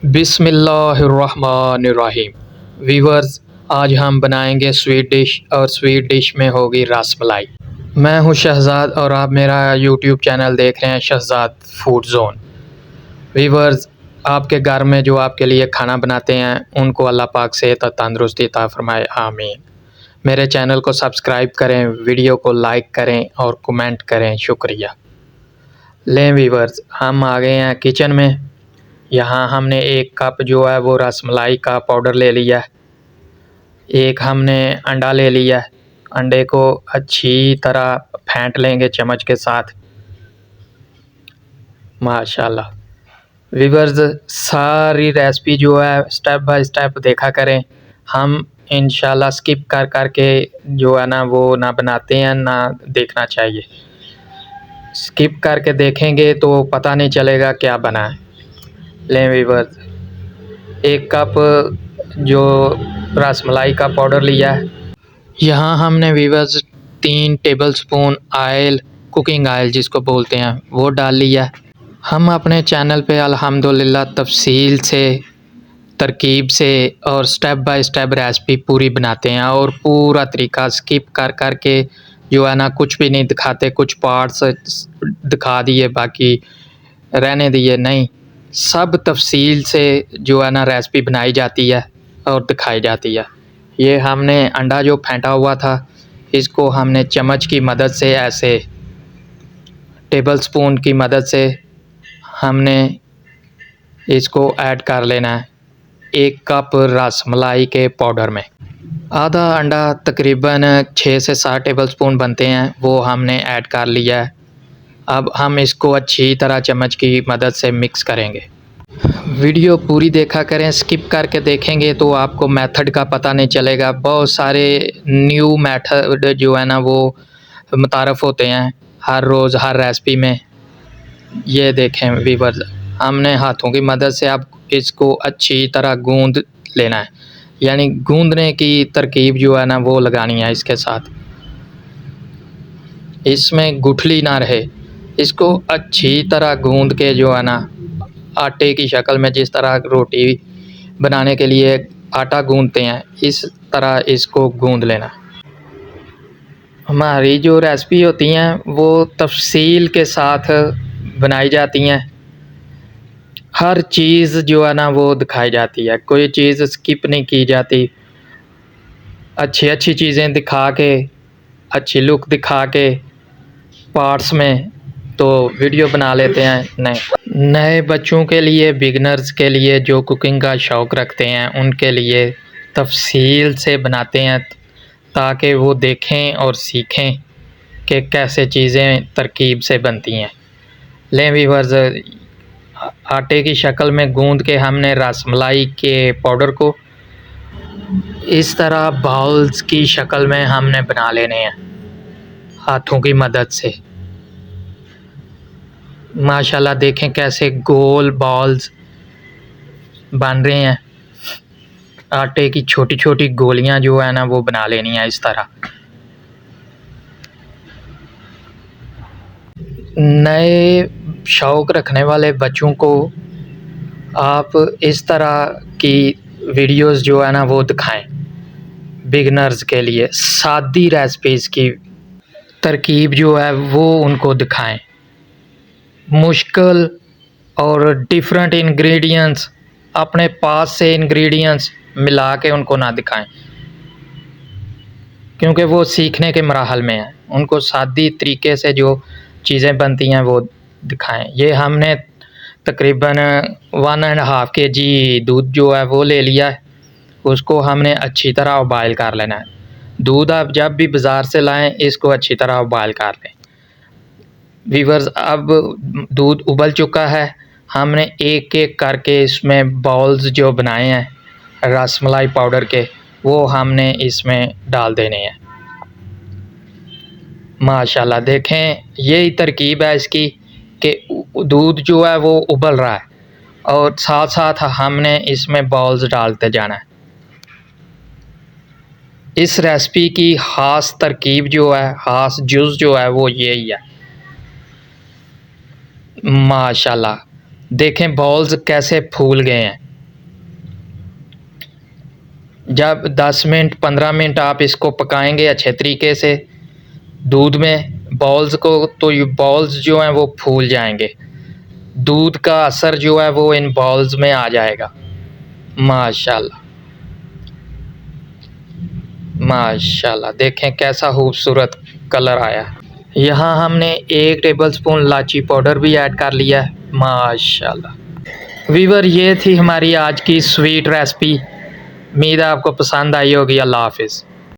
बिस्मिल्लाहिर्रहमानिर्रहीम। वीवर्स, आज हम बनाएंगे स्वीट डिश और स्वीट डिश में होगी रसमलाई। मैं हूं शहज़ाद और आप मेरा यूट्यूब चैनल देख रहे हैं शहज़ाद फूड ज़ोन। वीवर्स, आपके घर में जो आपके लिए खाना बनाते हैं उनको अल्लाह पाक सेहत और तंदुरुस्ती अता फरमाए, आमीन। मेरे चैनल को सब्सक्राइब करें, वीडियो को लाइक करें और कमेंट करें, शुक्रिया। लें वीवर्स, हम आ गए हैं किचन में। यहाँ हमने 1 कप जो है वो रसमलाई का पाउडर ले लिया है। एक हमने अंडा ले लिया है। अंडे को अच्छी तरह फेंट लेंगे चम्मच के साथ। माशाल्लाह। वीवर्स, सारी रेसिपी जो है स्टेप बाय स्टेप देखा करें। हम इंशाल्लाह स्किप कर कर के जो है ना वो ना बनाते हैं, ना देखना चाहिए। स्किप करके देखेंगे तो पता नहीं चलेगा क्या बना है। लें वीवर्स, 1 कप जो रसमलाई का पाउडर लिया है। यहाँ हमने viewers 3 tablespoon oil, cooking oil जिसको बोलते हैं, वो डाल लिया है। हम अपने चैनल पे अल्हम्दुलिल्लाह तफसील से, तरकीब से और स्टेप बाय स्टेप रेसिपी पूरी बनाते हैं और पूरा तरीका स्किप कर कर के जो है ना कुछ भी नहीं दिखाते। कुछ पार्ट्स दिखा दिए, बाकी रहने दिए, नहीं। सब तफसील से जो है ना रेसिपी बनाई जाती है और दिखाई जाती है। ये हमने अंडा जो फेंटा हुआ था, इसको हमने चम्मच की मदद से, ऐसे टेबलस्पून की मदद से हमने इसको ऐड कर लेना है 1 कप रसमलाई के पाउडर में। आधा अंडा तकरीबन 6 से 7 टेबलस्पून बनते हैं, वो हमने ऐड कर लिया है। अब हम इसको अच्छी तरह चम्मच की मदद से मिक्स करेंगे। वीडियो पूरी देखा करें, स्किप करके देखेंगे तो आपको मेथड का पता नहीं चलेगा। बहुत सारे न्यू मेथड जो है ना वो मुतारफ़ होते हैं हर रोज़ हर रेसिपी में। ये देखें वीवर्स, हमने हाथों की मदद से अब इसको अच्छी तरह गूंद लेना है, यानी गूंदने की तरकीब जो है ना वो लगानी है इसके साथ। इसमें गुठली ना रहे, इसको अच्छी तरह गूंद के जो है ना आटे की शक्ल में, जिस तरह रोटी बनाने के लिए आटा गूंदते हैं, इस तरह इसको गूंद लेना। हमारी जो रेसिपी होती हैं वो तफसील के साथ बनाई जाती हैं। हर चीज़ जो है ना वो दिखाई जाती है, कोई चीज़ स्किप नहीं की जाती। अच्छी अच्छी चीज़ें दिखा के, अच्छी लुक दिखा के पार्ट्स में तो वीडियो बना लेते हैं। नए बच्चों के लिए, बिगनर्स के लिए, जो कुकिंग का शौक़ रखते हैं उनके लिए तफसील से बनाते हैं ताकि वो देखें और सीखें कि कैसे चीज़ें तरकीब से बनती हैं। लें वीवर्स, आटे की शक्ल में गूंद के हमने रसमलाई के पाउडर को इस तरह बाउल्स की शक्ल में हमने बना लेने हैं हाथों की मदद से। माशाल्लाह, देखें कैसे गोल बॉल्स बन रहे हैं। आटे की छोटी छोटी गोलियां जो है ना वो बना लेनी है इस तरह। नए शौक़ रखने वाले बच्चों को आप इस तरह की वीडियोस जो है ना वो दिखाएं। बिगनर्स के लिए सादी रेसिपीज़ की तरकीब जो है वो उनको दिखाएं। मुश्किल और डिफरेंट इंग्रेडिएंट्स, अपने पास से इंग्रेडिएंट्स मिला के उनको ना दिखाएं, क्योंकि वो सीखने के मराहल में हैं। उनको सादी तरीके से जो चीज़ें बनती हैं वो दिखाएं। ये हमने तकरीबन 1.5 kg दूध जो है वो ले लिया है। उसको हमने अच्छी तरह उबाल कर लेना है। दूध आप जब भी बाज़ार से लाएं, इसको अच्छी तरह उबाल कर लें। वीवर्स, अब दूध उबल चुका है। हमने एक एक करके इसमें बाउल्स जो बनाए हैं रसमलाई पाउडर के, वो हमने इसमें डाल देने हैं। माशाल्लाह, देखें यही तरकीब है इसकी कि दूध जो है वो उबल रहा है और साथ साथ हमने इसमें बाउल्स डालते जाना है। इस रेसिपी की ख़ास तरकीब जो है, ख़ास जुज़ जो है वो यही है। माशाल्लाह, देखें बाउल्स कैसे फूल गए हैं। जब 10 मिनट 15 मिनट आप इसको पकाएंगे अच्छे तरीके से दूध में बॉल्स को, तो ये बॉल्स जो हैं वो फूल जाएंगे, दूध का असर जो है वो इन बॉल्स में आ जाएगा। माशाल्लाह माशाल्लाह, देखें कैसा खूबसूरत कलर आया। यहाँ हमने 1 टेबलस्पून इलायची पाउडर भी ऐड कर लिया है। माशाल्लाह वीवर, ये थी हमारी आज की स्वीट रेसिपी। उम्मीद है आपको पसंद आई होगी। अल्लाह हाफिज़।